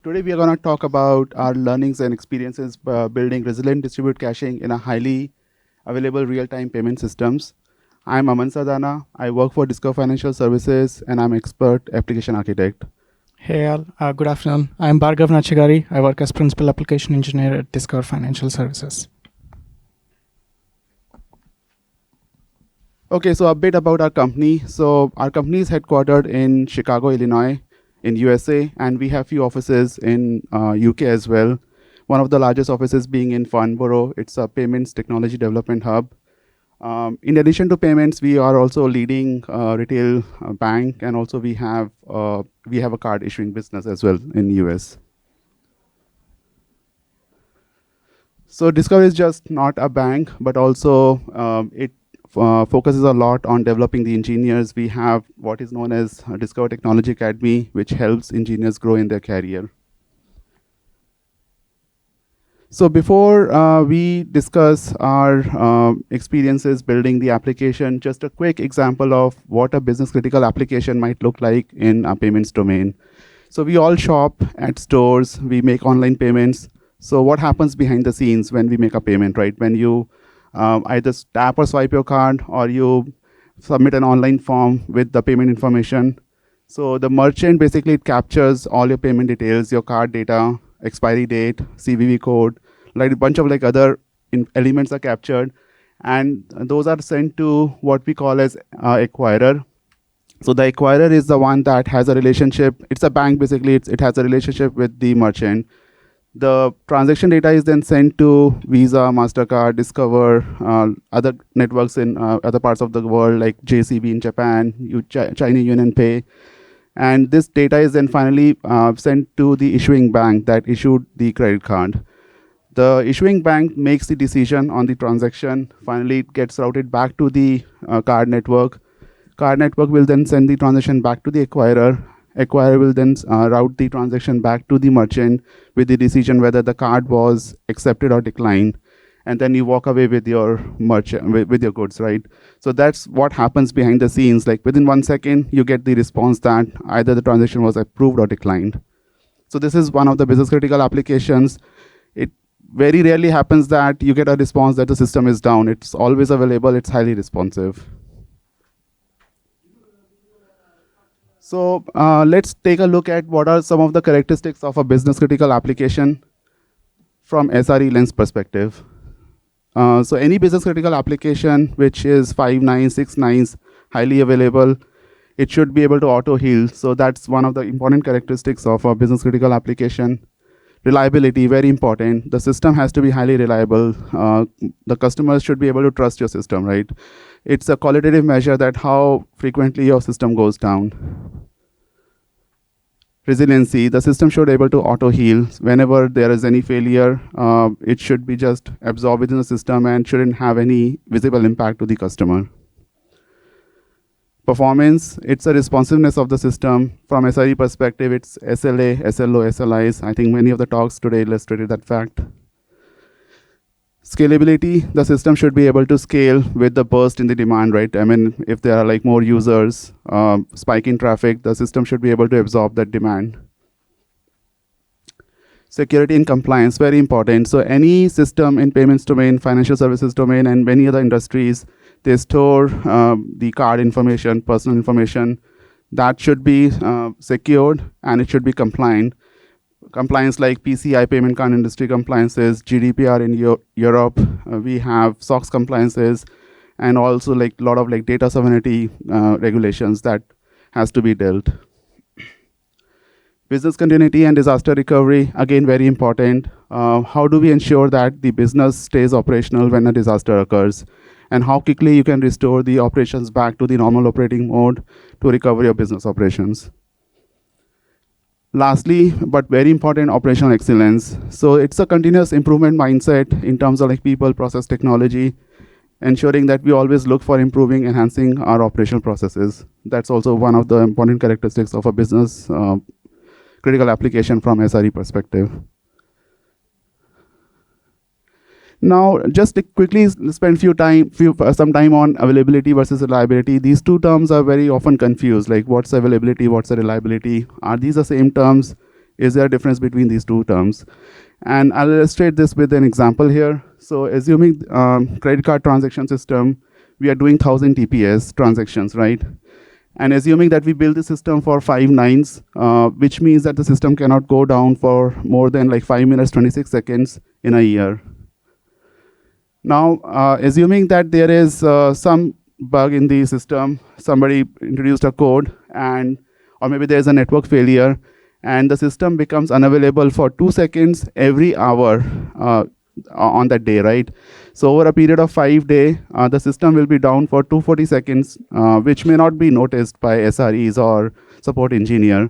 Today we are going to talk about our learnings and experiences building resilient distributed caching in a highly available real-time payment systems. I'm Aman Sardana. I work for Discover Financial Services and I'm expert application architect. Hey all, good afternoon. I'm Bhargav Nachegari. I work as Principal Application Engineer at Discover Financial Services. Okay, so a bit about our company. So our company is headquartered in Chicago, Illinois, in USA, and we have few offices in UK as well. One of the largest offices being in Farnborough. It's a payments technology development hub. In addition to payments, we are also leading retail bank, and also we have a card issuing business as well in US. So Discover is just not a bank, but also it focuses a lot on developing the engineers. We have what is known as Discover Technology Academy, which helps engineers grow in their career. So before we discuss our experiences building the application, just a quick example of what a business critical application might look like in a payments domain. So we all shop at stores, we make online payments. So what happens behind the scenes when we make a payment, right? When you either tap or swipe your card, or you submit an online form with the payment information. So the merchant basically captures all your payment details, your card data, expiry date, CVV code, like a bunch of like other elements are captured, and those are sent to what we call as acquirer. So the acquirer is the one that has a relationship. It's a bank basically. It has a relationship with the merchant. The transaction data is then sent to Visa, MasterCard, Discover, other networks in other parts of the world like JCB in Japan, China Union Pay. And this data is then finally sent to the issuing bank that issued the credit card. The issuing bank makes the decision on the transaction. Finally, it gets routed back to the card network. Card network will then send the transaction back to the acquirer. Acquirer will then route the transaction back to the merchant with the decision whether the card was accepted or declined. And then you walk away with your merchant with your goods, right? So that's what happens behind the scenes. Like within 1 second, you get the response that either the transaction was approved or declined. So this is one of the business critical applications. It very rarely happens that you get a response that the system is down. It's always available. It's highly responsive. So let's take a look at what are some of the characteristics of a business critical application from SRE lens perspective. So any business critical application which is 5 nines, 6 nines, highly available, it should be able to auto heal. So that's one of the important characteristics of a business critical application. Reliability, very important. The system has to be highly reliable. The customers should be able to trust your system, right? It's a qualitative measure that how frequently your system goes down. Resiliency, the system should be able to auto heal. Whenever there is any failure, it should be just absorbed within the system and shouldn't have any visible impact to the customer. Performance, it's a responsiveness of the system. From SRE perspective, it's SLA, SLO, SLIs. I think many of the talks today illustrated that fact. Scalability, the system should be able to scale with the burst in the demand, right? I mean, if there are like more users, spike in traffic, the system should be able to absorb that demand. Security and compliance, very important. So any system in payments domain, financial services domain, and many other industries, they store the card information, personal information, that should be secured and it should be compliant. Compliance like PCI, payment card industry compliances, GDPR in Europe, we have SOX compliances, and also like a lot of like data sovereignty regulations that has to be dealt. Business continuity and disaster recovery, again, very important. How do we ensure that the business stays operational when a disaster occurs? And how quickly you can restore the operations back to the normal operating mode to recover your business operations. Lastly, but very important, operational excellence. So it's a continuous improvement mindset in terms of like people, process, technology, ensuring that we always look for improving, enhancing our operational processes. That's also one of the important characteristics of a business critical application from SRE perspective. Now, just to quickly spend some time on availability versus reliability. These two terms are very often confused. Like, what's availability? What's the reliability? Are these the same terms? Is there a difference between these two terms? And I'll illustrate this with an example here. So assuming credit card transaction system, we are doing 1000 TPS transactions, right? And assuming that we build the system for 5 nines, which means that the system cannot go down for more than like 5 minutes, 26 seconds in a year. Now, assuming that there is some bug in the system, somebody introduced a code, or maybe there's a network failure, and the system becomes unavailable for 2 seconds every hour on that day, right? So over a period of 5 days, the system will be down for 240 seconds, which may not be noticed by SREs or support engineer.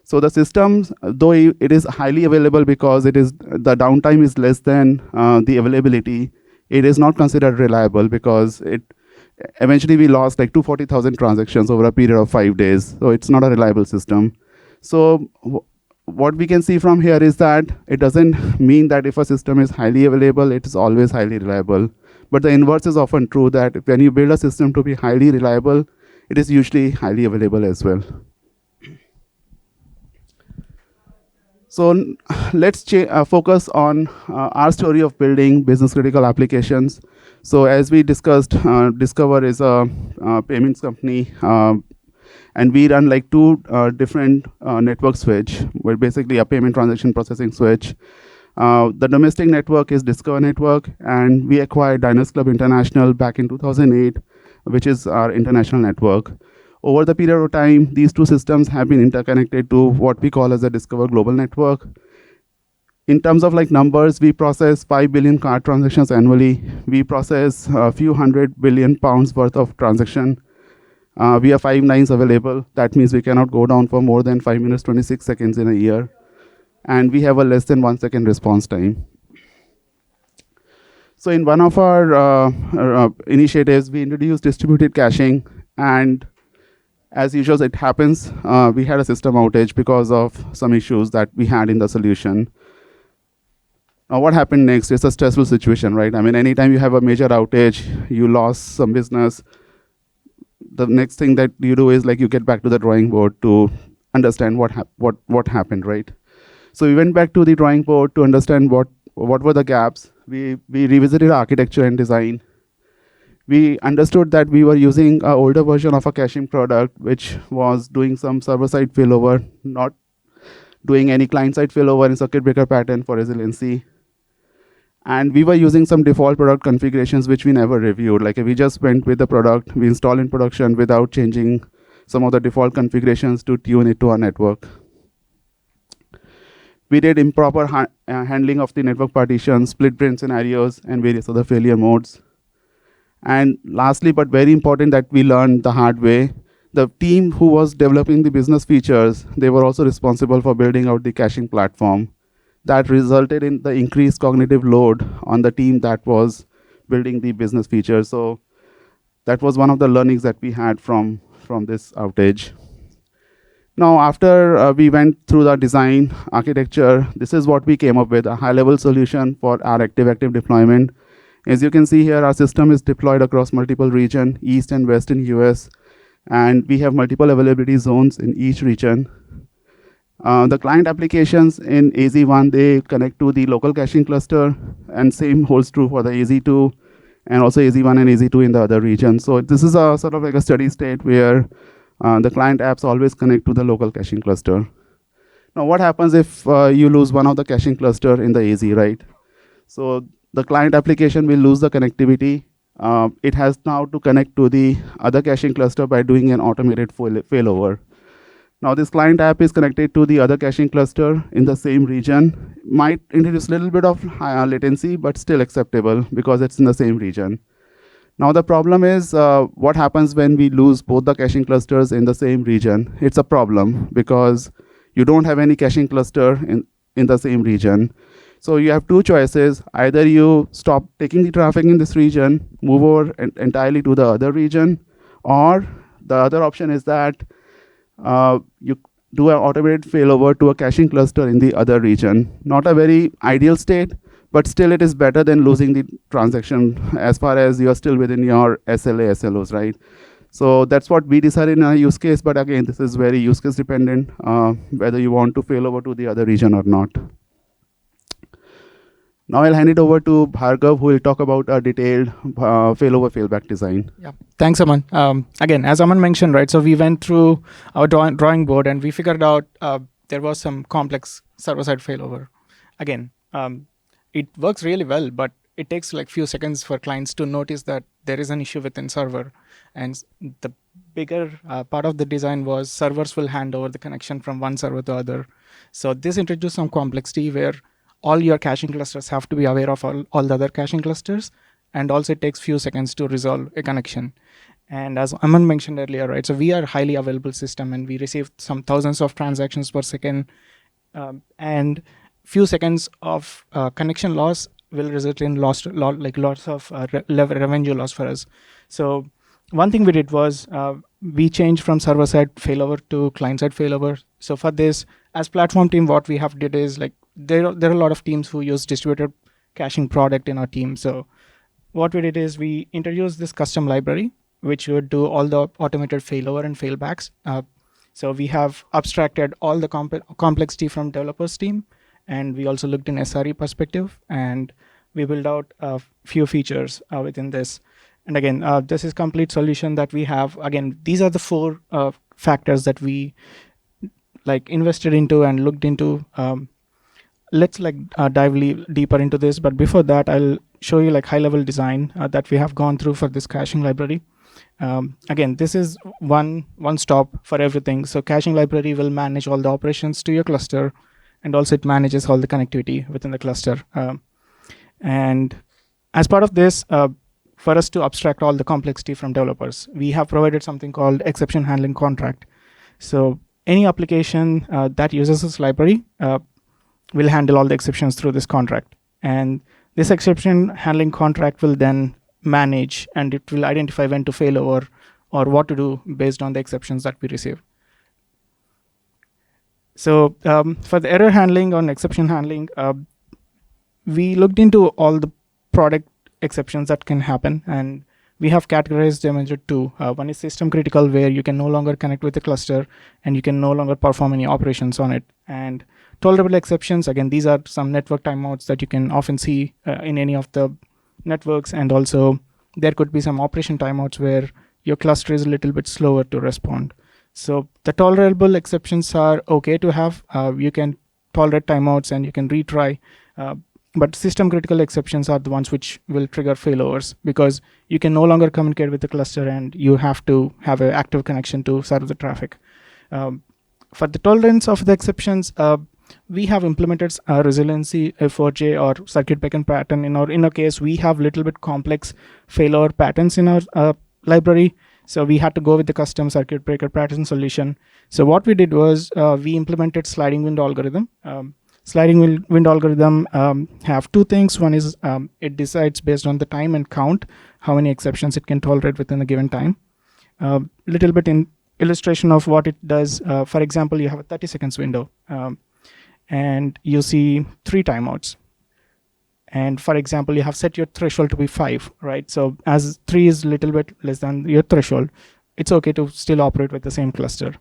So the system, though it is highly available because the downtime is less than the availability, it is not considered reliable because eventually we lost like 240,000 transactions over a period of 5 days. So it's not a reliable system. So what we can see from here is that it doesn't mean that if a system is highly available, it is always highly reliable. But the inverse is often true, that when you build a system to be highly reliable, it is usually highly available as well. So let's focus on our story of building business critical applications. So as we discussed, Discover is a payments company, and we run like 2 different network switch. We're basically a payment transaction processing switch. The domestic network is Discover Network, and we acquired Diners Club International back in 2008, which is our international network. Over the period of time, these 2 systems have been interconnected to what we call as a Discover Global Network. In terms of like numbers, we process 5 billion card transactions annually. We process a few £100 billion worth of transaction. We have 5 nines available. That means we cannot go down for more than 5 minutes, 26 seconds in a year. And we have a less than 1 second response time. So in one of our initiatives, we introduced distributed caching, and as usual, it happens, we had a system outage because of some issues that we had in the solution. Now, what happened next? It's a stressful situation, right? I mean, anytime you have a major outage, you lost some business, the next thing that you do is like you get back to the drawing board to understand what happened, right? So we went back to the drawing board to understand what were the gaps. We revisited architecture and design. We understood that we were using an older version of a caching product, which was doing some server-side failover, not doing any client-side failover in circuit breaker pattern for resiliency. And we were using some default product configurations, which we never reviewed. Like we just went with the product, we installed in production without changing some of the default configurations to tune it to our network. We did improper handling of the network partitions, split brain scenarios, and various other failure modes. And lastly, but very important, that we learned the hard way, the team who was developing the business features, they were also responsible for building out the caching platform. That resulted in the increased cognitive load on the team that was building the business features. So that was one of the learnings that we had from this outage. Now, after we went through the design architecture, this is what we came up with, a high-level solution for our active deployment. As you can see here, our system is deployed across multiple regions, East and West in US, and we have multiple availability zones in each region. The client applications in AZ1, they connect to the local caching cluster, and same holds true for the AZ2, and also AZ1 and AZ2 in the other regions. So this is a sort of like a steady state where the client apps always connect to the local caching cluster. Now, what happens if you lose one of the caching cluster in the AZ, right? So the client application will lose the connectivity. It has now to connect to the other caching cluster by doing an automated failover. Now, this client app is connected to the other caching cluster in the same region. Might introduce a little bit of high latency, but still acceptable because it's in the same region. Now, the problem is what happens when we lose both the caching clusters in the same region. It's a problem because you don't have any caching cluster in the same region. So you have 2 choices. Either you stop taking the traffic in this region, move over entirely to the other region, or the other option is that you do an automated failover to a caching cluster in the other region. Not a very ideal state, but still it is better than losing the transaction as far as you are still within your SLA, SLOs, right? So that's what we decided in our use case. But again, this is very use case dependent, whether you want to fail over to the other region or not. Now I'll hand it over to Bhargav, who will talk about a detailed failover failback design. Yeah, thanks, Aman. Again, as Aman mentioned, right, so we went through our drawing board and we figured out there was some complex server-side failover. Again, it works really well, but it takes like few seconds for clients to notice that there is an issue within server. And the bigger part of the design was servers will hand over the connection from one server to other. So this introduced some complexity where all your caching clusters have to be aware of all the other caching clusters. And also it takes few seconds to resolve a connection. And as Aman mentioned earlier, right, so we are a highly available system and we receive some thousands of transactions per second. And few seconds of connection loss will result in lots of revenue loss for us. So one thing we did was we changed from server-side failover to client-side failover. So for this, as platform team, what we have did is like there are a lot of teams who use distributed caching product in our team. So what we did is we introduced this custom library, which would do all the automated failover and failbacks. So we have abstracted all the complexity from developers team, and we also looked in SRE perspective, and we built out a few features within this. And again, this is complete solution that we have. Again, these are the four factors that we like invested into and looked into. Let's dive deeper into this. But before that, I'll show you like high-level design that we have gone through for this caching library. Again, this is one stop for everything. So caching library will manage all the operations to your cluster, and also it manages all the connectivity within the cluster. And as part of this, for us to abstract all the complexity from developers, we have provided something called exception handling contract. So any application that uses this library will handle all the exceptions through this contract. And this exception handling contract will then manage, and it will identify when to fail over or what to do based on the exceptions that we receive. So for the error handling or exception handling, we looked into all the product exceptions that can happen, and we have categorized them into two. One is system critical, where you can no longer connect with the cluster and you can no longer perform any operations on it. And tolerable exceptions, again, these are some network timeouts that you can often see in any of the networks. And also there could be some operation timeouts where your cluster is a little bit slower to respond. So the tolerable exceptions are okay to have. You can tolerate timeouts and you can retry. But system critical exceptions are the ones which will trigger failovers, because you can no longer communicate with the cluster and you have to have an active connection to serve the traffic. For the tolerance of the exceptions, we have implemented resiliency F4J or circuit breaker pattern. In our case, we have little bit complex failover patterns in our library. So we had to go with the custom circuit breaker pattern solution. So what we did was we implemented sliding window algorithm. Sliding window algorithm have two things. One is it decides based on the time and count how many exceptions it can tolerate within a given time. Little bit in illustration of what it does. For example, you have a 30 seconds window and you see 3 timeouts. And for example, you have set your threshold to be 5, right? So as 3 is a little bit less than your threshold, it's okay to still operate with the same cluster.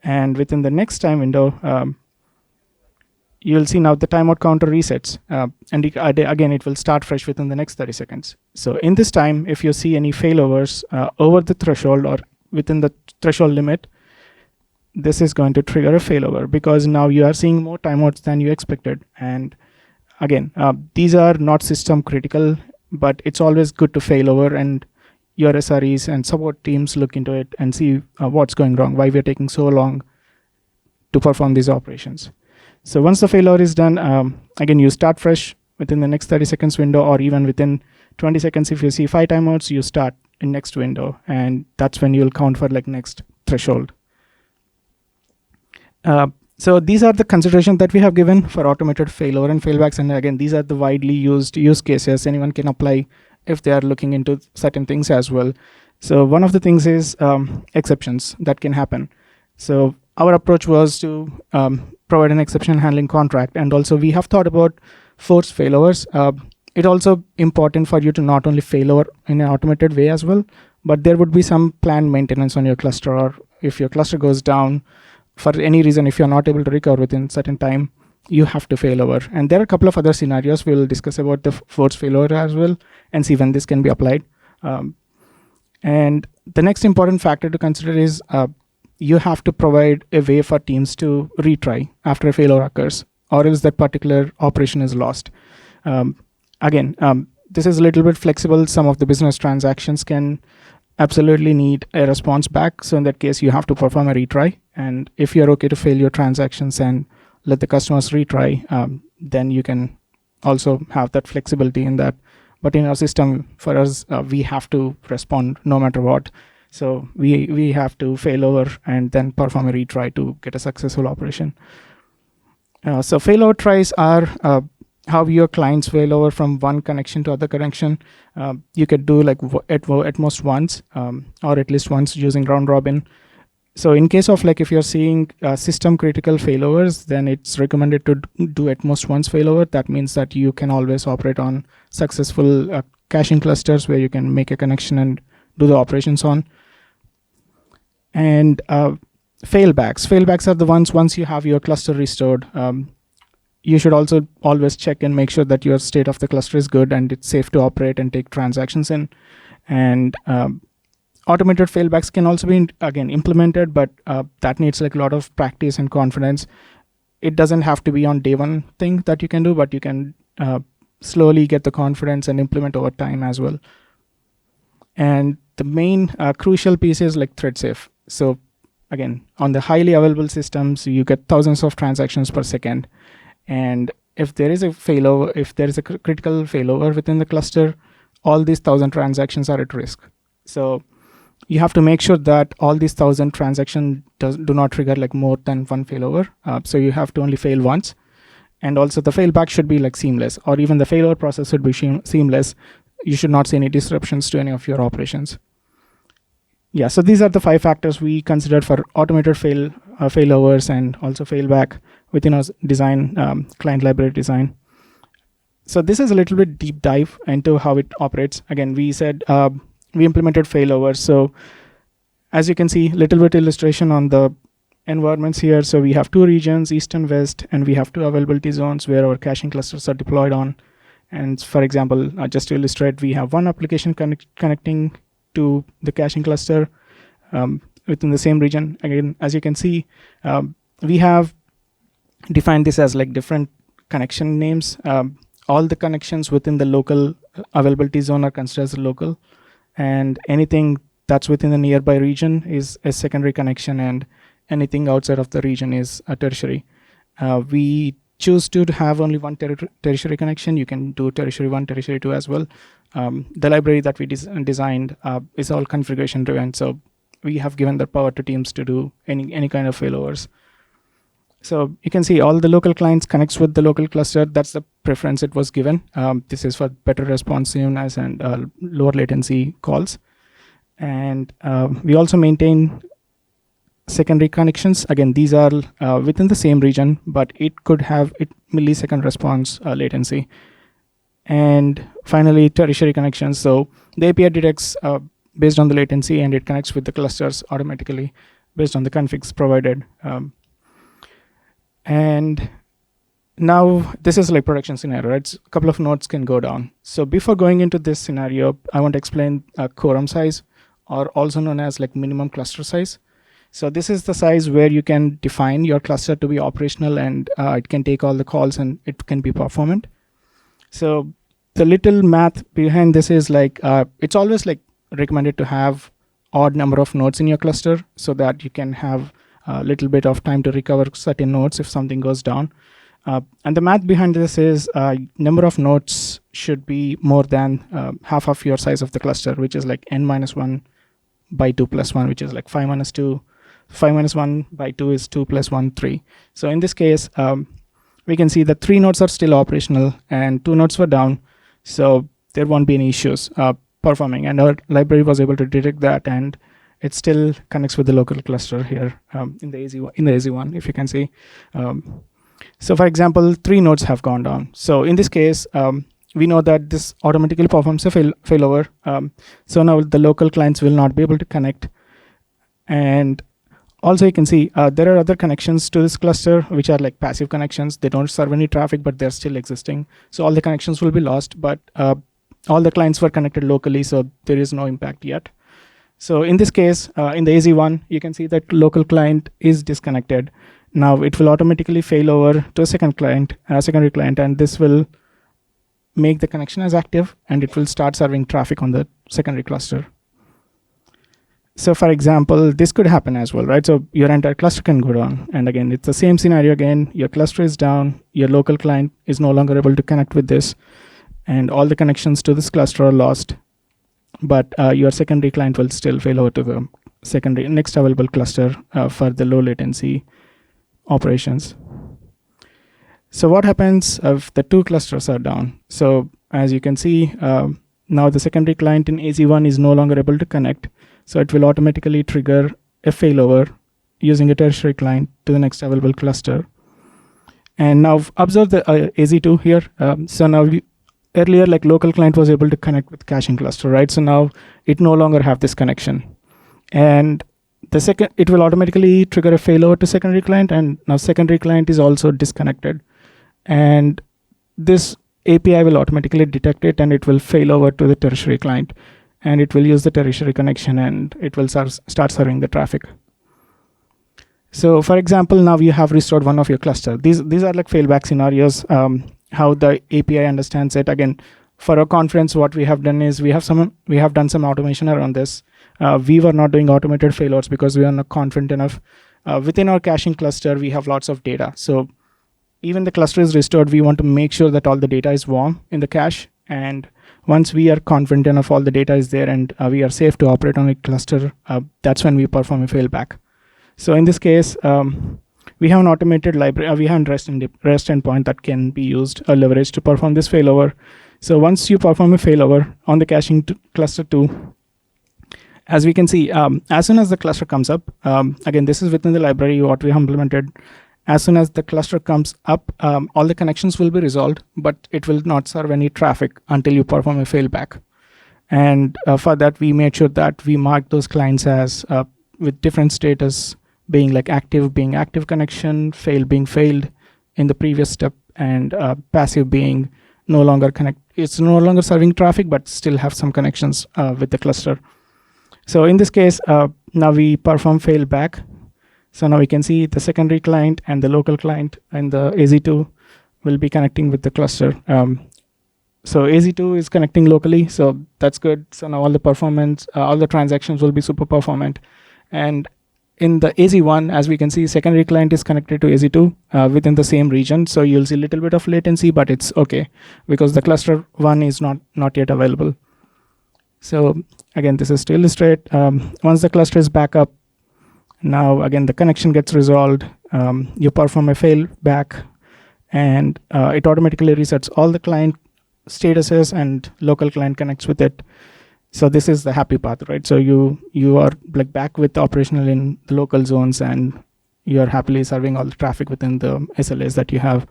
And within the next time window, you'll see now the timeout counter resets. And again, it will start fresh within the next 30 seconds. So in this time, if you see any failovers over the threshold or within the threshold limit, this is going to trigger a failover, because now you are seeing more timeouts than you expected. And again, these are not system critical, but it's always good to failover, and your SREs and support teams look into it and see what's going wrong, why we're taking so long to perform these operations. So once the failover is done, again, you start fresh within the next 30 seconds window, or even within 20 seconds. If you see 5 timeouts, you start in next window, and that's when you'll count for like next threshold. So these are the considerations that we have given for automated failover and failbacks. And again, these are the widely used use cases. Anyone can apply if they are looking into certain things as well. So one of the things is exceptions that can happen. So our approach was to provide an exception handling contract. And also we have thought about forced failovers. It's also important for you to not only failover in an automated way as well, but there would be some planned maintenance on your cluster, or if your cluster goes down for any reason, if you're not able to recover within certain time, you have to failover. And there are a couple of other scenarios we'll discuss about the forced failover as well, and see when this can be applied. And the next important factor to consider is you have to provide a way for teams to retry after a failure occurs, or else that particular operation is lost. Again, this is a little bit flexible. Some of the business transactions can absolutely need a response back. So in that case, you have to perform a retry. And if you're okay to fail your transactions and let the customers retry, then you can also have that flexibility in that. But in our system, for us, we have to respond no matter what. So we have to fail over and then perform a retry to get a successful operation. So failover tries are how your clients fail over from one connection to other connection. You could do like at most once, or at least once using round robin. So in case of like if you're seeing system critical failovers, then it's recommended to do at most once failover. That means that you can always operate on successful caching clusters where you can make a connection and do the operations on. And failbacks are the ones once you have your cluster restored. You should also always check and make sure that your state of the cluster is good and it's safe to operate and take transactions in. And automated failbacks can also be again implemented, but that needs like a lot of practice and confidence. It doesn't have to be on day one thing that you can do, but you can slowly get the confidence and implement over time as well. And the main crucial piece is like thread safe. So again, on the highly available systems, you get thousands of transactions per second. And if there is a failover, if there is a critical failover within the cluster, all these 1,000 transactions are at risk. So you have to make sure that all these 1,000 transactions do not trigger like more than one failover. So you have to only fail once. And also the failback should be like seamless, or even the failover process should be seamless. You should not see any disruptions to any of your operations. Yeah, so these are the 5 factors we considered for automated failovers and also failback within our design, client library design. So this is a little bit deep dive into how it operates. Again, we said we implemented failovers. So as you can see, little bit illustration on the environments here. So we have 2 regions, east and west, and we have 2 availability zones where our caching clusters are deployed on. And for example, just to illustrate, we have one application connecting to the caching cluster within the same region. Again, as you can see, we have defined this as like different connection names. All the connections within the local availability zone are considered as local, and anything that's within the nearby region is a secondary connection, and anything outside of the region is a tertiary. We choose to have only one tertiary connection. You can do tertiary 1, tertiary 2 as well. The library that we designed is all configuration driven, so we have given the power to teams to do any kind of failovers. So you can see all the local clients connects with the local cluster. That's the preference it was given. This is for better responsiveness and lower latency calls. And we also maintain secondary connections. Again, these are within the same region, but it could have millisecond response latency. And finally, tertiary connections. So the API detects based on the latency, and it connects with the clusters automatically based on the configs provided. And now this is like production scenario, right? So a couple of nodes can go down. So before going into this scenario, I want to explain quorum size, or also known as like minimum cluster size. So this is the size where you can define your cluster to be operational, and it can take all the calls and it can be performant. So the little math behind this is like, it's always like recommended to have odd number of nodes in your cluster so that you can have a little bit of time to recover certain nodes if something goes down. And the math behind this is number of nodes should be more than half of your size of the cluster, which is like n-1 by 2 plus 1, which is like 5 minus 2. 5 minus 1 by 2 is 2 plus 1, 3. So in this case, we can see that 3 nodes are still operational and 2 nodes were down. So there won't be any issues performing. And our library was able to detect that, and it still connects with the local cluster here in the AZ1, if you can see. So for example, 3 nodes have gone down. So in this case, we know that this automatically performs a failover. So now the local clients will not be able to connect. And also you can see there are other connections to this cluster, which are like passive connections. They don't serve any traffic, but they're still existing. So all the connections will be lost, but all the clients were connected locally, so there is no impact yet. So in this case, in the AZ1, you can see that local client is disconnected. Now it will automatically fail over to a secondary client, and this will make the connection as active, and it will start serving traffic on the secondary cluster. So for example, this could happen as well, right? So your entire cluster can go down. And again, it's the same scenario again. Your cluster is down. Your local client is no longer able to connect with this. And all the connections to this cluster are lost. But your secondary client will still fail over to the secondary next available cluster for the low latency operations. So what happens if the two clusters are down? So as you can see, now the secondary client in AZ1 is no longer able to connect. So it will automatically trigger a failover using a tertiary client to the next available cluster. And now observe the AZ2 here. So now earlier, like local client was able to connect with caching cluster, right? So now it no longer have this connection. And the second, it will automatically trigger a failover to secondary client, and now secondary client is also disconnected. And this API will automatically detect it, and it will fail over to the tertiary client. And it will use the tertiary connection, and it will start serving the traffic. So for example, now you have restored one of your cluster. These are like failback scenarios, how the API understands it. Again, for our conference, what we have done is we have done some automation around this. We were not doing automated failovers because we are not confident enough. Within our caching cluster, we have lots of data. So even the cluster is restored, we want to make sure that all the data is warm in the cache. And once we are confident enough all the data is there and we are safe to operate on a cluster, that's when we perform a failback. So in this case, we have an automated library. We have a REST endpoint that can be used or leveraged to perform this failover. So once you perform a failover on the caching cluster 2, as we can see, as soon as the cluster comes up, again, this is within the library what we have implemented. As soon as the cluster comes up, all the connections will be resolved, but it will not serve any traffic until you perform a failback. And for that, we made sure that we mark those clients as with different status, being like active being active connection, fail being failed in the previous step, and passive being no longer connect. It's no longer serving traffic, but still have some connections with the cluster. So in this case, now we perform failback. So now we can see the secondary client and the local client and the AZ2 will be connecting with the cluster. So AZ2 is connecting locally, so that's good. So now all the performance, all the transactions will be super performant. And in the AZ1, as we can see, secondary client is connected to AZ2 within the same region. So you'll see a little bit of latency, but it's okay because the cluster 1 is not yet available. So again, this is to illustrate, once the cluster is back up, now again, the connection gets resolved. You perform a failback, and it automatically resets all the client statuses, and local client connects with it. So this is the happy path, right? So you are like back with the operational in the local zones, and you are happily serving all the traffic within the SLAs that you have.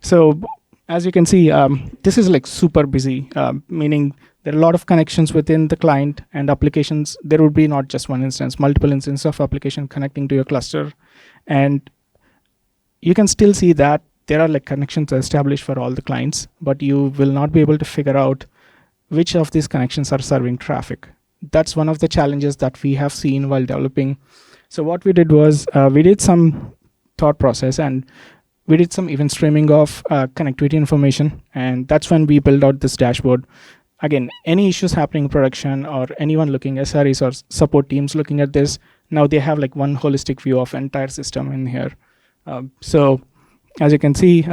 So as you can see, this is like super busy, meaning there are a lot of connections within the client and applications. There would be not just one instance, multiple instances of application connecting to your cluster. And you can still see that there are like connections established for all the clients, but you will not be able to figure out which of these connections are serving traffic. That's one of the challenges that we have seen while developing. So what we did was we did some thought process, and we did some event streaming of connectivity information. And that's when we built out this dashboard. Again, any issues happening in production or anyone looking, SREs or support teams looking at this, now they have like one holistic view of entire system in here. So as you can see,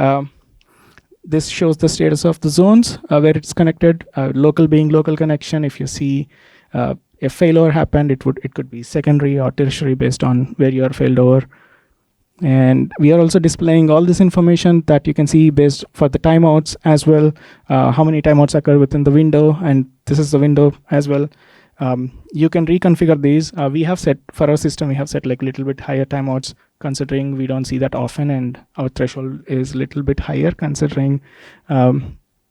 this shows the status of the zones where it's connected, local being local connection. If you see a failover happened, it could be secondary or tertiary based on where you are failed over. And we are also displaying all this information that you can see based for the timeouts as well, how many timeouts occur within the window, and this is the window as well. You can reconfigure these. We have set for our system, we have set like a little bit higher timeouts, considering we don't see that often, and our threshold is a little bit higher considering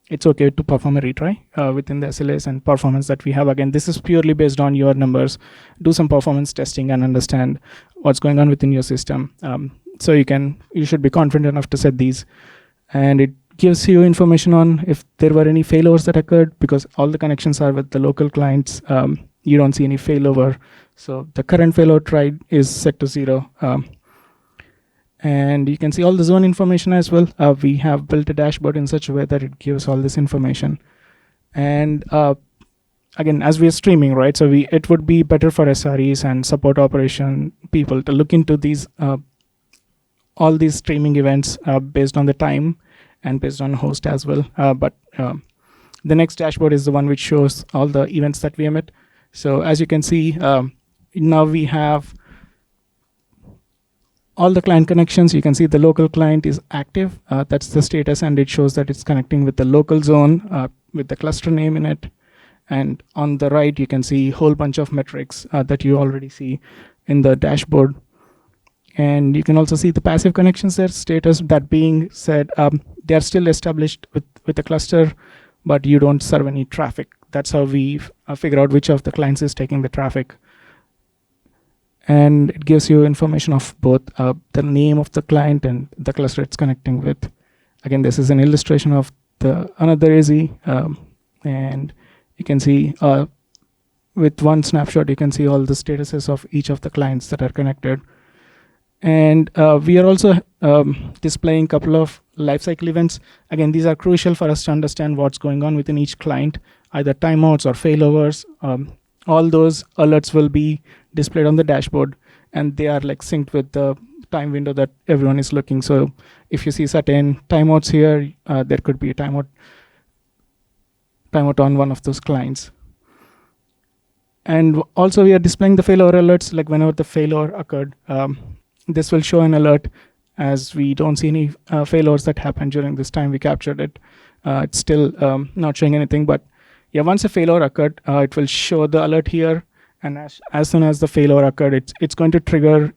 it's okay to perform a retry within the SLAs and performance that we have. Again, this is purely based on your numbers. Do some performance testing and understand what's going on within your system. So you should be confident enough to set these. And it gives you information on if there were any failovers that occurred, because all the connections are with the local clients. You don't see any failover. So the current failover tried is set to 0. And you can see all the zone information as well. We have built a dashboard in such a way that it gives all this information. And again, as we are streaming, right? So it would be better for SREs and support operation people to look into these all these streaming events based on the time and based on host as well. But the next dashboard is the one which shows all the events that we emit. So as you can see, now we have all the client connections. You can see the local client is active. That's the status, and it shows that it's connecting with the local zone with the cluster name in it. And on the right, you can see a whole bunch of metrics that you already see in the dashboard. And you can also see the passive connections there, status. That being said, they are still established with the cluster, but you don't serve any traffic. That's how we figure out which of the clients is taking the traffic. And it gives you information of both the name of the client and the cluster it's connecting with. Again, this is an illustration of another AZ, and you can see with one snapshot, you can see all the statuses of each of the clients that are connected. And we are also displaying a couple of lifecycle events. Again, these are crucial for us to understand what's going on within each client, either timeouts or failovers. All those alerts will be displayed on the dashboard, and they are like synced with the time window that everyone is looking. So if you see certain timeouts here, there could be a timeout on one of those clients. And also we are displaying the failover alerts, like whenever the failover occurred. This will show an alert, as we don't see any failovers that happened during this time we captured it. It's still not showing anything, but yeah, once a failover occurred, it will show the alert here. And as soon as the failover occurred, it's going to trigger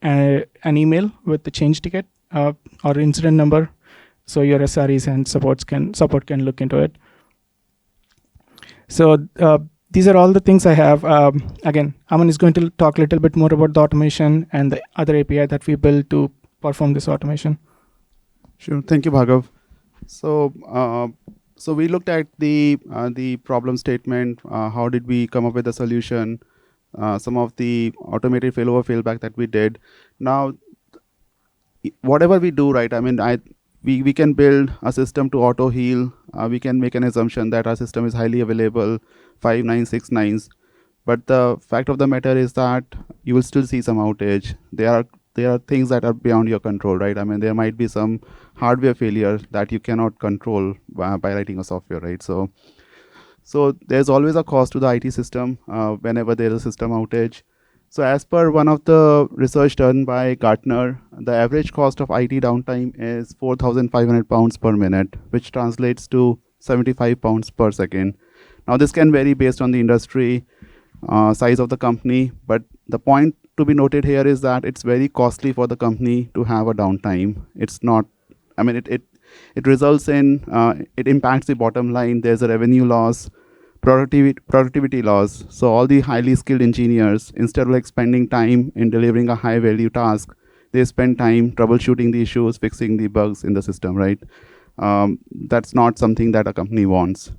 an email with the change ticket or incident number, so your SREs and support can look into it. So these are all the things I have. Again, Aman is going to talk a little bit more about the automation and the other API that we built to perform this automation. Sure. Thank you, Bhargav. So we looked at the problem statement. How did we come up with a solution? Some of the automated failover failback that we did. Now, whatever we do, right? I mean, we can build a system to auto heal. We can make an assumption that our system is highly available, 5 9 6 9s. But the fact of the matter is that you will still see some outage. There are things that are beyond your control, right? I mean, there might be some hardware failure that you cannot control by writing a software, right? So there's always a cost to the IT system whenever there is a system outage. So as per one of the research done by Gartner, the average cost of IT downtime is 4,500 pounds per minute, which translates to 75 pounds per second. Now this can vary based on the industry, size of the company, but the point to be noted here is that it's very costly for the company to have a downtime. It's not, I mean, it results in, it impacts the bottom line. There's a revenue loss, productivity loss. So all the highly skilled engineers, instead of like spending time in delivering a high value task, they spend time troubleshooting the issues, fixing the bugs in the system, right? That's not something that a company wants.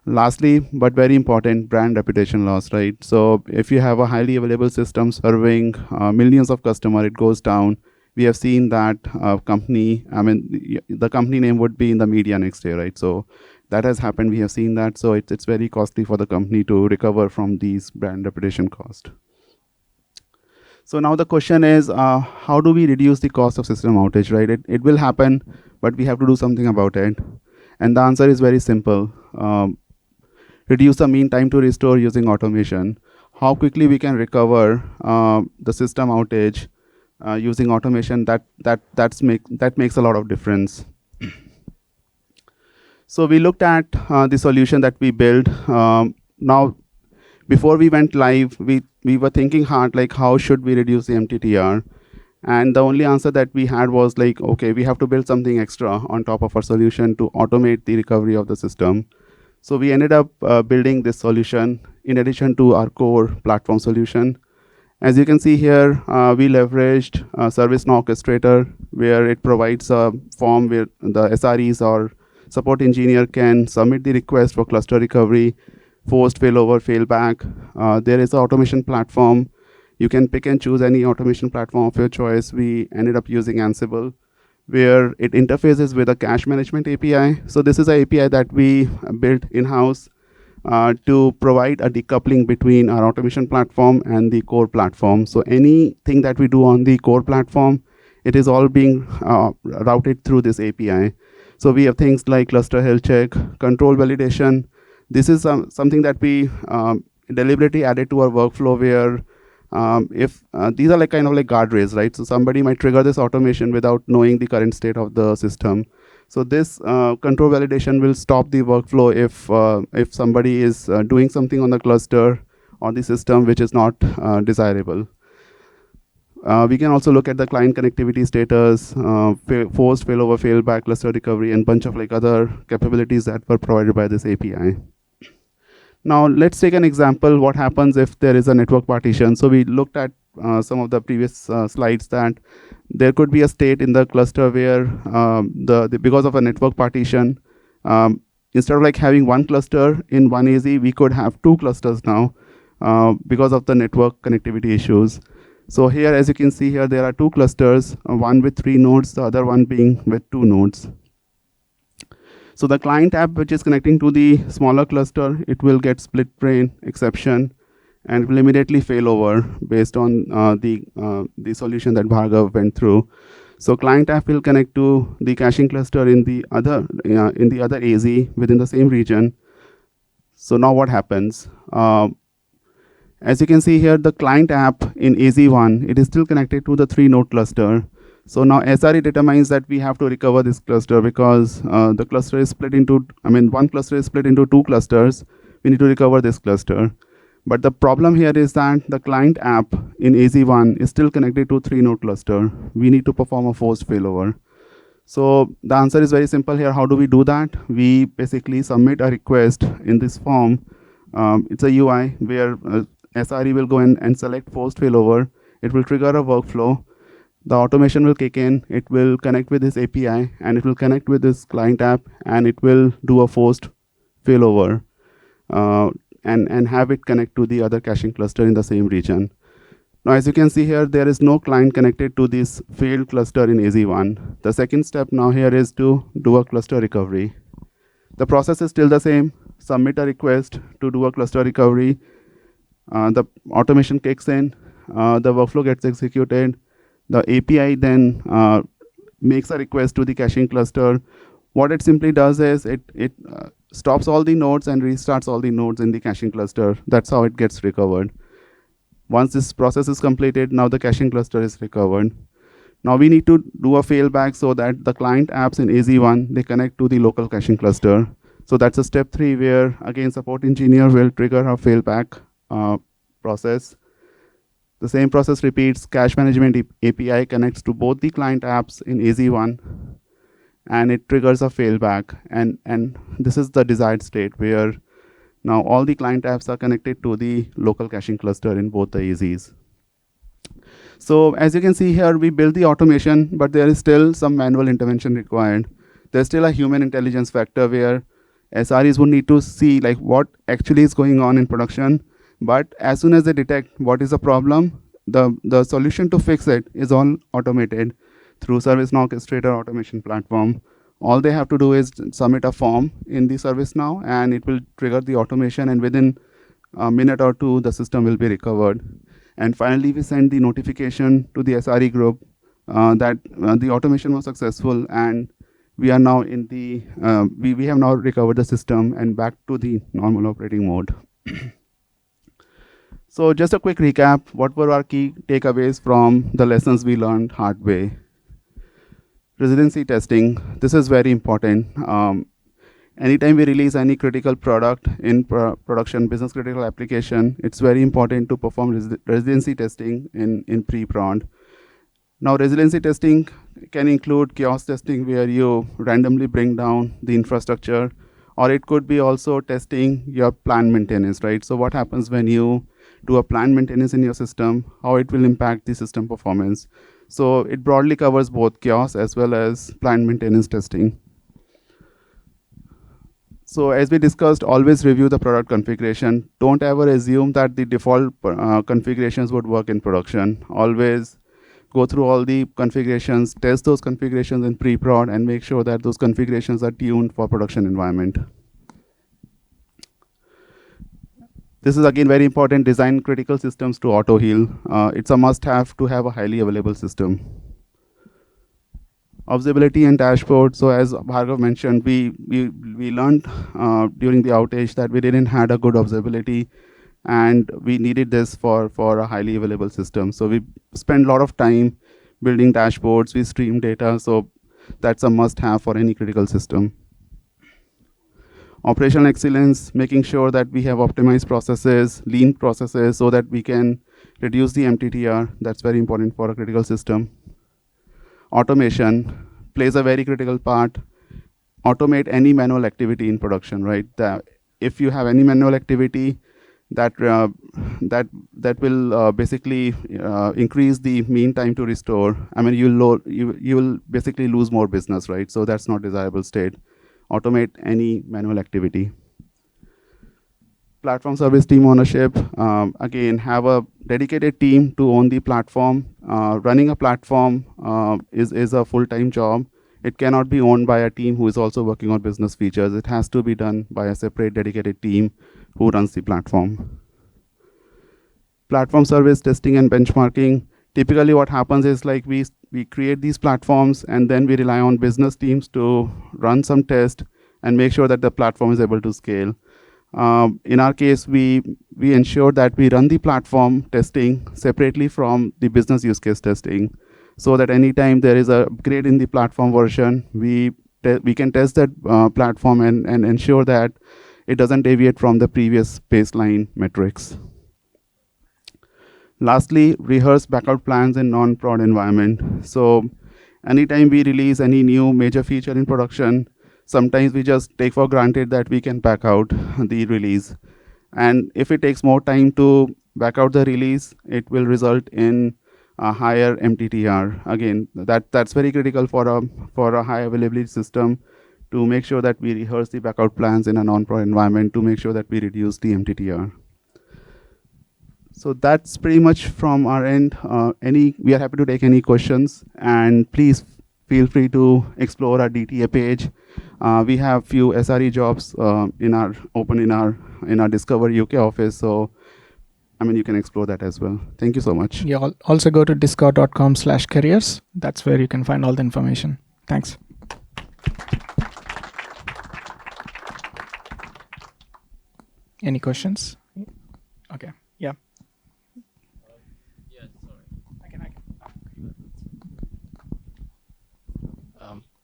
Lastly, but very important, brand reputation loss, right? So if you have a highly available system serving millions of customers, it goes down. We have seen that company, I mean, the company name would be in the media next day, right? So that has happened. We have seen that. So it's very costly for the company to recover from these brand reputation costs. So now the question is, how do we reduce the cost of system outage, right? It will happen, but we have to do something about it. And the answer is very simple. Reduce the mean time to restore using automation. How quickly we can recover the system outage using automation, that makes a lot of difference. So we looked at the solution that we built. Now, before we went live, we were thinking hard, like how should we reduce the MTTR? And the only answer that we had was like, okay, we have to build something extra on top of our solution to automate the recovery of the system. So we ended up building this solution in addition to our core platform solution. As you can see here, we leveraged ServiceNow Orchestrator, where it provides a form where the SREs or support engineer can submit the request for cluster recovery, forced failover, failback. There is an automation platform. You can pick and choose any automation platform of your choice. We ended up using Ansible, where it interfaces with a cache management API. So this is an API that we built in-house to provide a decoupling between our automation platform and the core platform. So anything that we do on the core platform, it is all being routed through this API. So we have things like cluster health check, control validation. This is something that we deliberately added to our workflow, where if these are like kind of like guardrails, right? So somebody might trigger this automation without knowing the current state of the system. So this control validation will stop the workflow if somebody is doing something on the cluster or the system which is not desirable. We can also look at the client connectivity status, forced failover, failback, cluster recovery, and bunch of like other capabilities that were provided by this API. Now let's take an example. What happens if there is a network partition? So we looked at some of the previous slides that there could be a state in the cluster where because of a network partition, instead of like having one cluster in one AZ, we could have two clusters now because of the network connectivity issues. So here, as you can see here, there are two clusters, one with 3 nodes, the other one being with 2 nodes. So the client app which is connecting to the smaller cluster, it will get split brain exception and it will immediately fail over based on the solution that Bhargav went through. So client app will connect to the caching cluster in the other AZ within the same region. So now what happens? As you can see here, the client app in AZ1, it is still connected to the 3-node cluster. So now SRE determines that we have to recover this cluster because the cluster is split into, one cluster is split into 2 clusters. We need to recover this cluster. But the problem here is that the client app in AZ1 is still connected to 3-node cluster. We need to perform a forced failover. So the answer is very simple here. How do we do that? We basically submit a request in this form. It's a UI where SRE will go in and select forced failover. It will trigger a workflow. The automation will kick in. It will connect with this API and it will connect with this client app and it will do a forced failover and have it connect to the other caching cluster in the same region. Now, as you can see here, there is no client connected to this failed cluster in AZ1. The second step now here is to do a cluster recovery. The process is still the same. Submit a request to do a cluster recovery. The automation kicks in. The workflow gets executed. The API then makes a request to the caching cluster. What it simply does is it stops all the nodes and restarts all the nodes in the caching cluster. That's how it gets recovered. Once this process is completed, now the caching cluster is recovered. Now we need to do a failback so that the client apps in AZ1, they connect to the local caching cluster. So that's a step 3 where, again, support engineer will trigger a failback process. The same process repeats. Cache management API connects to both the client apps in AZ1 and it triggers a failback. And this is the desired state where now all the client apps are connected to the local caching cluster in both the AZs. So as you can see here, we built the automation, but there is still some manual intervention required. There's still a human intelligence factor where SREs would need to see like what actually is going on in production. But as soon as they detect what is the problem, the solution to fix it is all automated through ServiceNow Orchestrator automation platform. All they have to do is submit a form in the ServiceNow and it will trigger the automation, and within a minute or 2, the system will be recovered. And finally, we send the notification to the SRE group that the automation was successful and we are now in the, we have now recovered the system and back to the normal operating mode. So just a quick recap, what were our key takeaways from the lessons we learned hard way? Resiliency testing, this is very important. Anytime we release any critical product in production, business critical application, it's very important to perform resiliency testing in pre-prod. Now, resiliency testing can include chaos testing, where you randomly bring down the infrastructure, or it could be also testing your planned maintenance, right? So what happens when you do a planned maintenance in your system, how it will impact the system performance. So it broadly covers both chaos as well as planned maintenance testing. So as we discussed, always review the product configuration. Don't ever assume that the default configurations would work in production. Always go through all the configurations, test those configurations in pre-prod, and make sure that those configurations are tuned for production environment. This is again very important, design critical systems to auto heal. It's a must-have to have a highly available system. Observability and dashboard. So as Bhargav mentioned, we learned during the outage that we didn't had a good observability, and we needed this for a highly available system. So we spend a lot of time building dashboards, we stream data, so that's a must-have for any critical system. Operational excellence, making sure that we have optimized processes, lean processes, so that we can reduce the MTTR. That's very important for a critical system. Automation plays a very critical part. Automate any manual activity in production, right? If you have any manual activity, that will basically increase the mean time to restore. I mean, you will basically lose more business, right? So that's not desirable state. Automate any manual activity. Platform service team ownership. Again, have a dedicated team to own the platform. Running a platform is a full-time job. It cannot be owned by a team who is also working on business features. It has to be done by a separate dedicated team who runs the platform. Platform service testing and benchmarking. Typically what happens is like we create these platforms and then we rely on business teams to run some test and make sure that the platform is able to scale. In our case, we ensure that we run the platform testing separately from the business use case testing, so that anytime there is a upgrade in the platform version, we can test that platform and ensure that it doesn't deviate from the previous baseline metrics. Lastly, rehearse backup plans in non-prod environment. So anytime we release any new major feature in production, sometimes we just take for granted that we can back out the release. And if it takes more time to back out the release, it will result in a higher MTTR. Again, that's very critical for a high availability system, to make sure that we rehearse the backup plans in a non-prod environment to make sure that we reduce the MTTR. So that's pretty much from our end. We are happy to take any questions, and please feel free to explore our DTA page. We have few SRE jobs open in our Discover UK office. So I mean, you can explore that as well. Thank you so much. Yeah, also go to discord.com/careers. That's where you can find all the information. Thanks. Any questions? Okay. Yeah. Yeah, sorry. I can.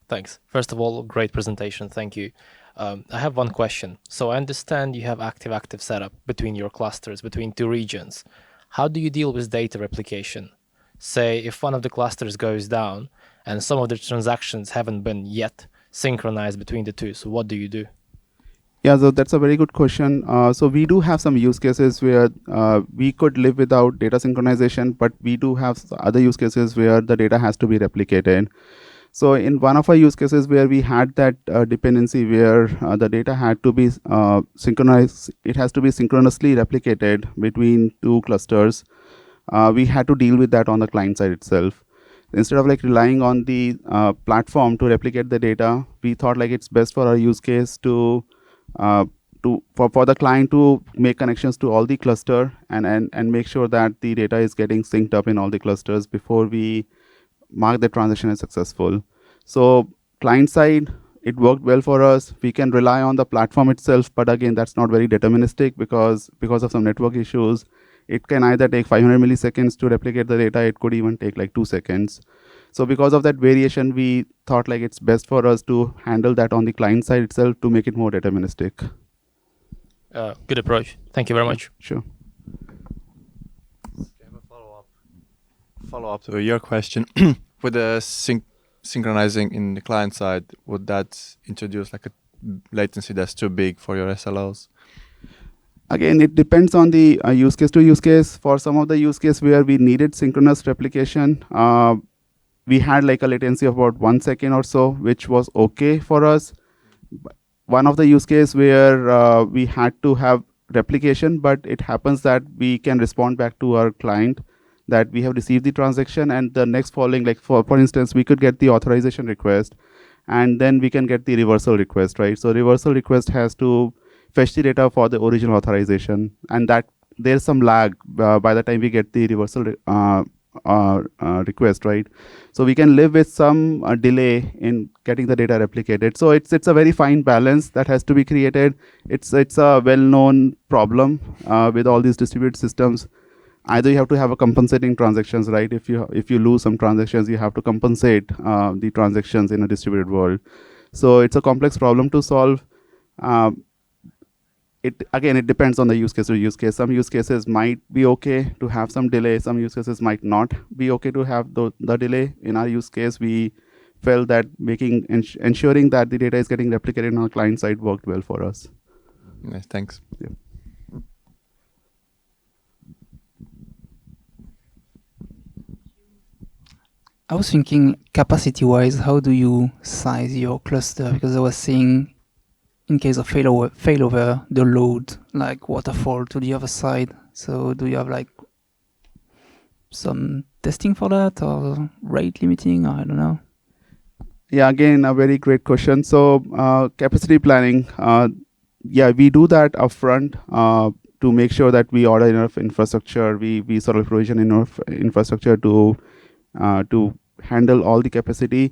Thanks. First of all, great presentation. Thank you. I have one question. So I understand you have active setup between your clusters, between two regions. How do you deal with data replication? Say if one of the clusters goes down and some of the transactions haven't been yet synchronized between the two, so what do you do? Yeah, so that's a very good question. So we do have some use cases where we could live without data synchronization, but we do have other use cases where the data has to be replicated. So in one of our use cases where we had that dependency where the data had to be synchronized, it has to be synchronously replicated between two clusters. We had to deal with that on the client side itself. Instead of like relying on the platform to replicate the data, we thought like it's best for our use case for the client to make connections to all the cluster and make sure that the data is getting synced up in all the clusters before we mark the transaction as successful. So client side, it worked well for us. We can rely on the platform itself, but again, that's not very deterministic because of some network issues. It can either take 500 milliseconds to replicate the data. It could even take like 2 seconds. So because of that variation, we thought like it's best for us to handle that on the client side itself to make it more deterministic. Good approach. Thank you very much. Sure. Do you have a follow-up? follow up to your question, with the synchronizing in the client side, would that introduce like a latency that's too big for your SLOs? Again, it depends on the use case to use case. For some of the use case where we needed synchronous replication, we had like a latency of about 1 second or so, which was okay for us. One of the use case where we had to have replication, but it happens that we can respond back to our client that we have received the transaction, and the next following, like for instance, we could get the authorization request, and then we can get the reversal request, right? So reversal request has to fetch the data for the original authorization, and that there's some lag by the time we get the reversal request, right? So we can live with some delay in getting the data replicated. So it's a very fine balance that has to be created. It's a well-known problem with all these distributed systems. Either you have to have a compensating transactions, right? If you lose some transactions, you have to compensate the transactions in a distributed world. So it's a complex problem to solve. It depends on the use case to use case. Some use cases might be okay to have some delay. Some use cases might not be okay to have the delay. In our use case, we felt that ensuring that the data is getting replicated on our client side worked well for us. Nice, thanks. Yeah. I was thinking capacity-wise, how do you size your cluster? Because I was seeing, in case of failover, the load, like waterfall to the other side. So do you have like some testing for that, or rate limiting, or I don't know? Yeah, again, a very great question. So capacity planning, yeah, we do that upfront to make sure that we order enough infrastructure. We sort of provision enough infrastructure to handle all the capacity.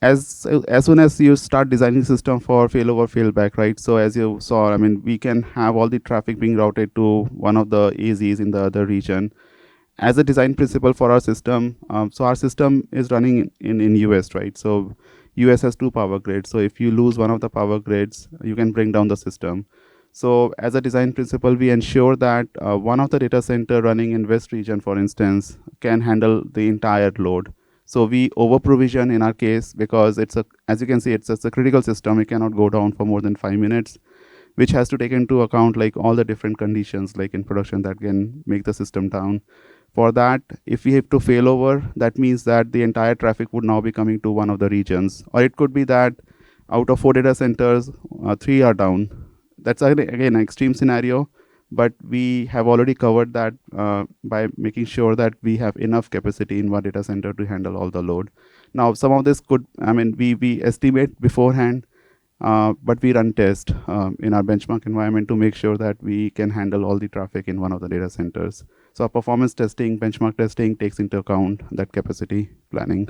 As soon as you start designing the system for failover failback, right? So as you saw, I mean, we can have all the traffic being routed to one of the AZs in the other region. As a design principle for our system, so our system is running in US, right? So US has 2 power grids. So if you lose one of the power grids, you can bring down the system. So as a design principle, we ensure that one of the data center running in West region, for instance, can handle the entire load. So we over provision in our case because as you can see, it's a critical system. It cannot go down for more than 5 minutes, which has to take into account like all the different conditions like in production that can make the system down. For that, if we have to fail over, that means that the entire traffic would now be coming to one of the regions. Or it could be that out of 4 data centers, 3 are down. That's again an extreme scenario, but we have already covered that by making sure that we have enough capacity in one data center to handle all the load. Now, some of this could, I mean, we estimate beforehand, but we run tests in our benchmark environment to make sure that we can handle all the traffic in one of the data centers. So our performance testing, benchmark testing takes into account that capacity planning.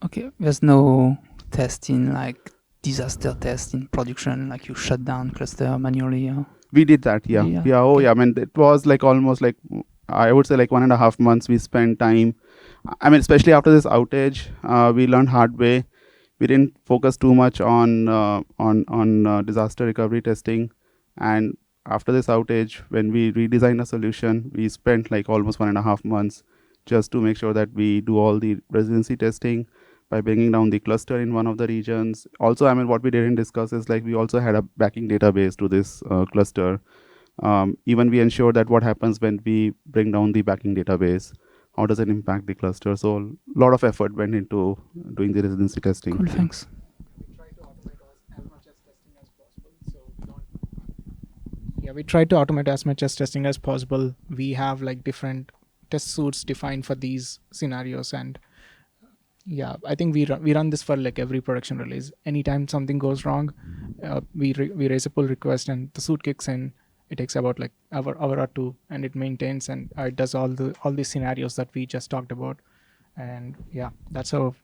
Okay, there's no testing like disaster test in production, like you shut down cluster manually. We did that, yeah. Yeah, Yeah, oh okay. yeah, I mean, it was like almost like, I would say like 1.5 months we spent time. I mean, especially after this outage, we learned hard way. We didn't focus too much on disaster recovery testing. And after this outage, when we redesigned a solution, we spent like almost 1.5 months just to make sure that we do all the resiliency testing by bringing down the cluster in one of the regions. Also, I mean, what we didn't discuss is like we also had a backing database to this cluster. Even we ensure that what happens when we bring down the backing database, how does it impact the cluster? So a lot of effort went into doing the resiliency testing. Cool, thanks. We try to automate as much as testing as possible. We have like different test suites defined for these scenarios, and yeah, I think we run this for like every production release. Anytime something goes wrong, we raise a pull request and the suite kicks in. It takes about like hour or two, and it maintains and it does all these scenarios that we just talked about. And yeah, that's how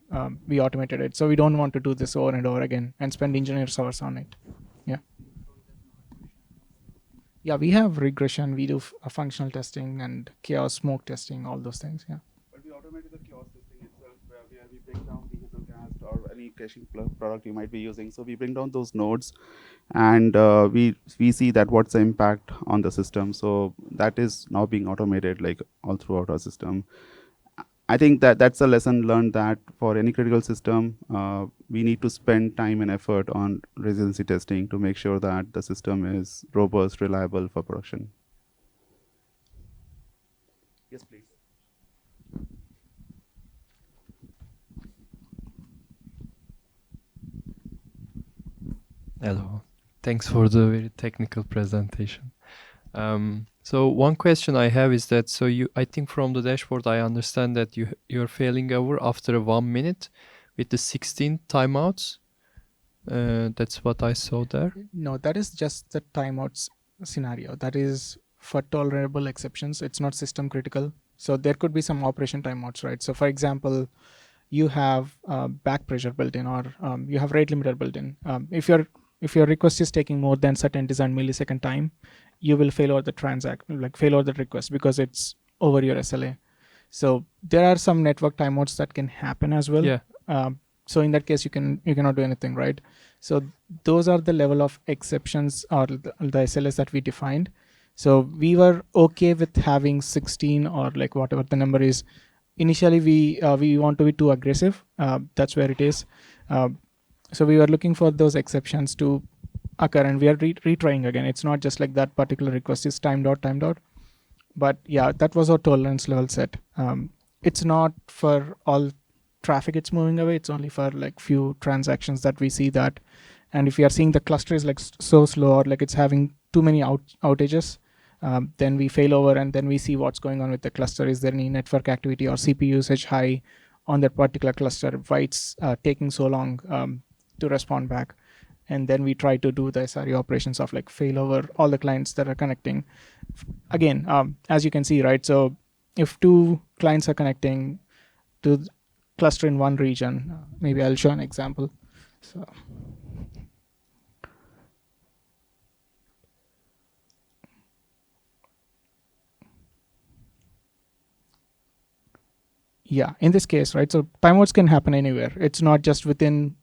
we automated it. So we don't want to do this over and over again and spend engineers hours on it. Yeah, we have regression, we do functional testing and chaos smoke testing, all those things. Yeah. But we automated the chaos testing itself, where we break down the Hazelcast or any caching product you might be using. So we bring down those nodes, and we see that what's the impact on the system. So that is now being automated like all throughout our system. I think that that's a lesson learned, that for any critical system, we need to spend time and effort on resiliency testing to make sure that the system is robust, reliable for production. Yes, please. Hello. Thanks for the very technical presentation. So one question I have is that, I think from the dashboard I understand that you're failing over after 1 minute with the 16 timeouts. That's what I saw there. No, that is just the timeouts scenario. That is for tolerable exceptions. It's not system critical. So there could be some operation timeouts, right? So for example, you have back pressure built in, or you have rate limiter built in. If your request is taking more than certain designed millisecond time, you will fail over the fail over the request because it's over your SLA. So there are some network timeouts that can happen as well. Yeah. So in that case, you cannot do anything, right? So those are the level of exceptions or the SLAs that we defined. So we were okay with having 16 or like whatever the number is. Initially, we want to be too aggressive. That's where it is. So we were looking for those exceptions to occur, and we are retrying again. It's not just like that particular request is timed out. But yeah, that was our tolerance level set. It's not for all traffic it's moving away. It's only for like few transactions that we see that. And if we are seeing the cluster is like so slow, or like it's having too many outages, then we fail over, and then we see what's going on with the cluster. Is there any network activity or CPU usage high on that particular cluster? Why it's taking so long to respond back? And then we try to do the SRE operations of like failover all the clients that are connecting. Again, as you can see, right? So if two clients are connecting to the cluster in one region, maybe I'll show an example. So. Yeah, in this case, right? So timeouts can happen anywhere. It's not just within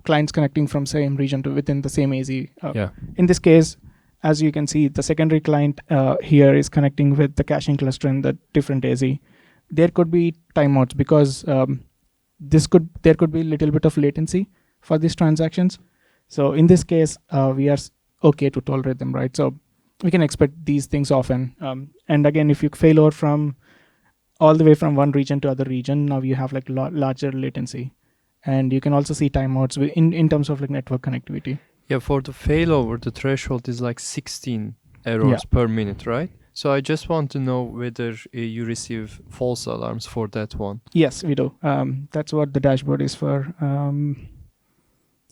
clients connecting from same region to within the same AZ. Yeah. In this case, as you can see, the secondary client here is connecting with the caching cluster in the different AZ. There could be timeouts because there could be a little bit of latency for these transactions. So in this case, we are okay to tolerate them, right? So we can expect these things often. And again, if you fail over from all the way from one region to other region, now you have like larger latency. And you can also see timeouts in terms of like network connectivity. Yeah, for the failover, the threshold is like 16 errors per minute, right? So I just want to know whether you receive false alarms for that one. Yes, we do. That's what the dashboard is for.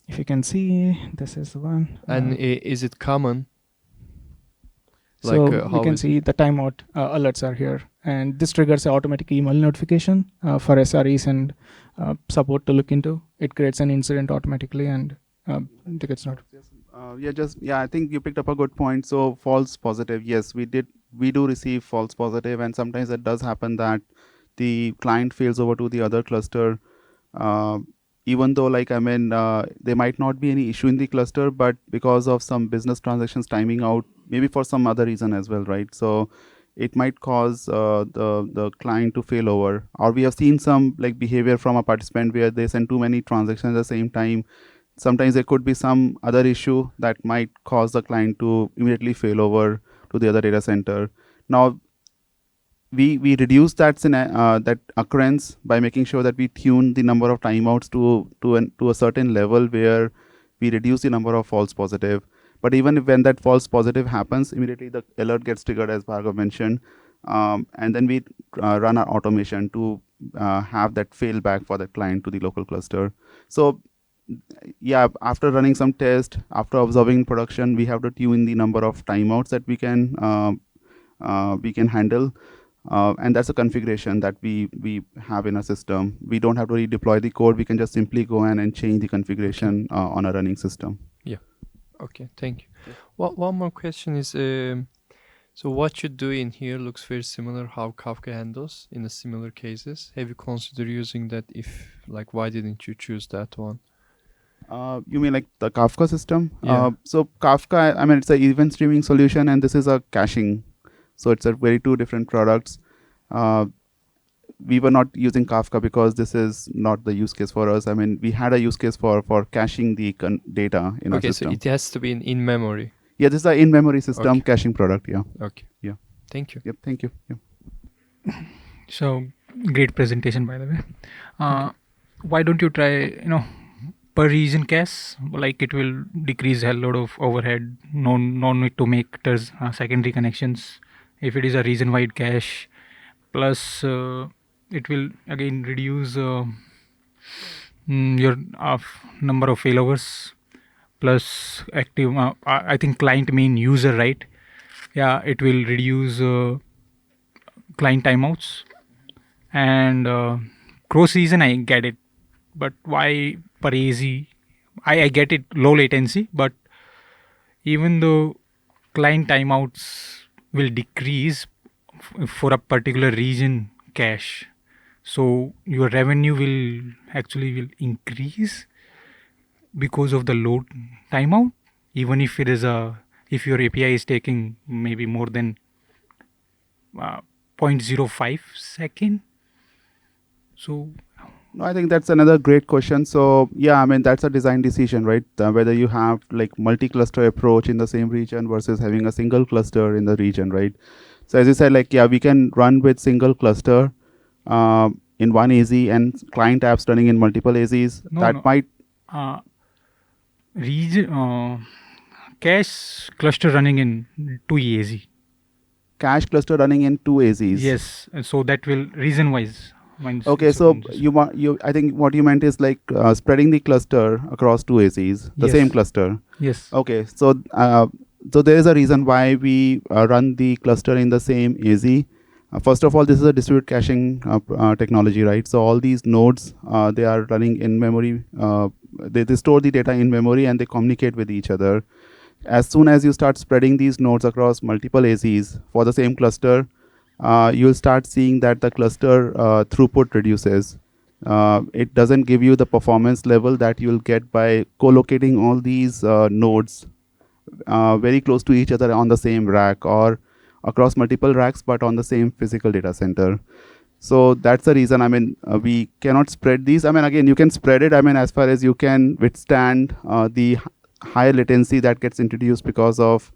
If you can see, this is the one. And is it common? So you can see the timeout alerts are here. And this triggers an automatic email notification for SREs and support to look into. It creates an incident automatically and it gets notified. I think you picked up a good point. So false positive, yes, we do receive false positive, and sometimes it does happen that the client fails over to the other cluster, even though there might not be any issue in the cluster, but because of some business transactions timing out, maybe for some other reason as well, right? So it might cause the client to fail over. Or we have seen some like behavior from a participant where they send too many transactions at the same time. Sometimes there could be some other issue that might cause the client to immediately fail over to the other data center. Now, we reduce that that occurrence by making sure that we tune the number of timeouts to a certain level where we reduce the number of false positive. But even when that false positive happens, immediately the alert gets triggered, as Bhargav mentioned, and then we run our automation to have that failback for the client to the local cluster. So yeah, after running some tests, after observing production, we have to tune the number of timeouts that we can handle. And that's a configuration that we have in our system. We don't have to redeploy the code. We can just simply go in and change the configuration on a running system. Yeah. Okay, thank you. Well, one more question is, so what you do in here looks very similar how Kafka handles in the similar cases. Have you considered using that? If like, why didn't you choose that one? You mean like the Kafka system? Yeah. So Kafka, I mean, it's an event streaming solution, and this is a caching. So it's a very two different products. We were not using Kafka because this is not the use case for us. I mean, we had a use case for caching the data in our Okay, so system. it has to be in memory. Yeah, this is an in-memory system Okay. caching product. Yeah. Okay. Yeah. Thank you. Yep. Thank you. Yeah. So great presentation, by the way. Why don't you try, per region cache? Like it will decrease a lot of overhead. No need to make secondary connections. If it is a region-wide cache, plus it will again reduce your number of failovers. Plus active. I think client mean user, right? Yeah, it will reduce client timeouts. And cross region, I get it, but why per easy? I get it, low latency, but even though client timeouts will decrease for a particular region cache, so your revenue will actually increase because of the load timeout, even if it is if your API is taking maybe more than 0.05 second. So No, I think that's another great question. So yeah, I mean, that's a design decision, right? Whether you have like multi-cluster approach in the same region versus having a single cluster in the region, right? So as you said, like, yeah, we can run with single cluster in one AZ and client apps running in multiple AZs. Might region cache cluster running in 2 AZ. cache cluster running in two AZs. Yes, so that will region wise. Okay, so I think what you meant is like spreading the cluster across two AZs, the same cluster. Yes. Okay, so there is a reason why we run the cluster in the same AZ. First of all, this is a distributed caching technology, right? So all these nodes, they are running in memory. They store the data in memory and they communicate with each other. As soon as you start spreading these nodes across multiple AZs for the same cluster, you'll start seeing that the cluster throughput reduces. It doesn't give you the performance level that you'll get by co-locating all these nodes very close to each other on the same rack or across multiple racks, but on the same physical data center. So that's the reason, I mean, we cannot spread these. I mean, again, you can spread it, I mean, as far as you can withstand the higher latency that gets introduced because of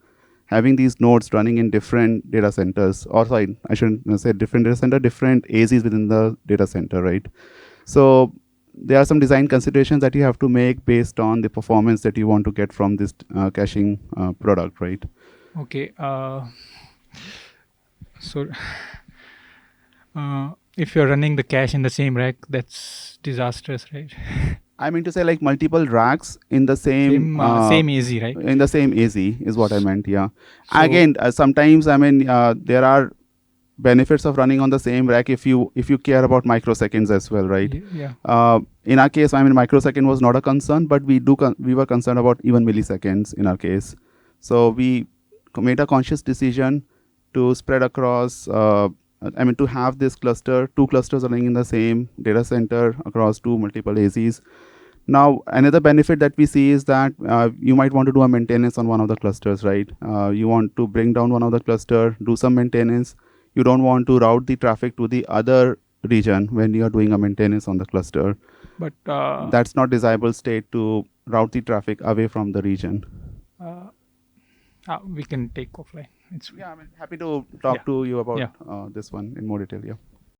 having these nodes running in different data centers, or sorry, I shouldn't say different data center, different AZs within the data center, right? So there are some design considerations that you have to make based on the performance that you want to get from this caching product, right? Okay. So if you're running the cache in the same rack, that's disastrous, right? I mean to say like multiple racks in the same AZ, right? In the same AZ is what I meant. Yeah. So Again, sometimes I mean there are benefits of running on the same rack if you care about microseconds as well, right? Yeah. In our case, I mean microsecond was not a concern, but we were concerned about even milliseconds in our case. So we made a conscious decision to spread across. I mean to have this cluster, two clusters running in the same data center across two multiple AZs. Now, another benefit that we see is that you might want to do a maintenance on one of the clusters, right? You want to bring down one of the cluster, do some maintenance. You don't want to route the traffic to the other region when you are doing a maintenance on the cluster. But that's not desirable state to route the traffic away from the region. we can take offline. Yeah, I mean, happy to talk to you about this one in more detail. Yeah.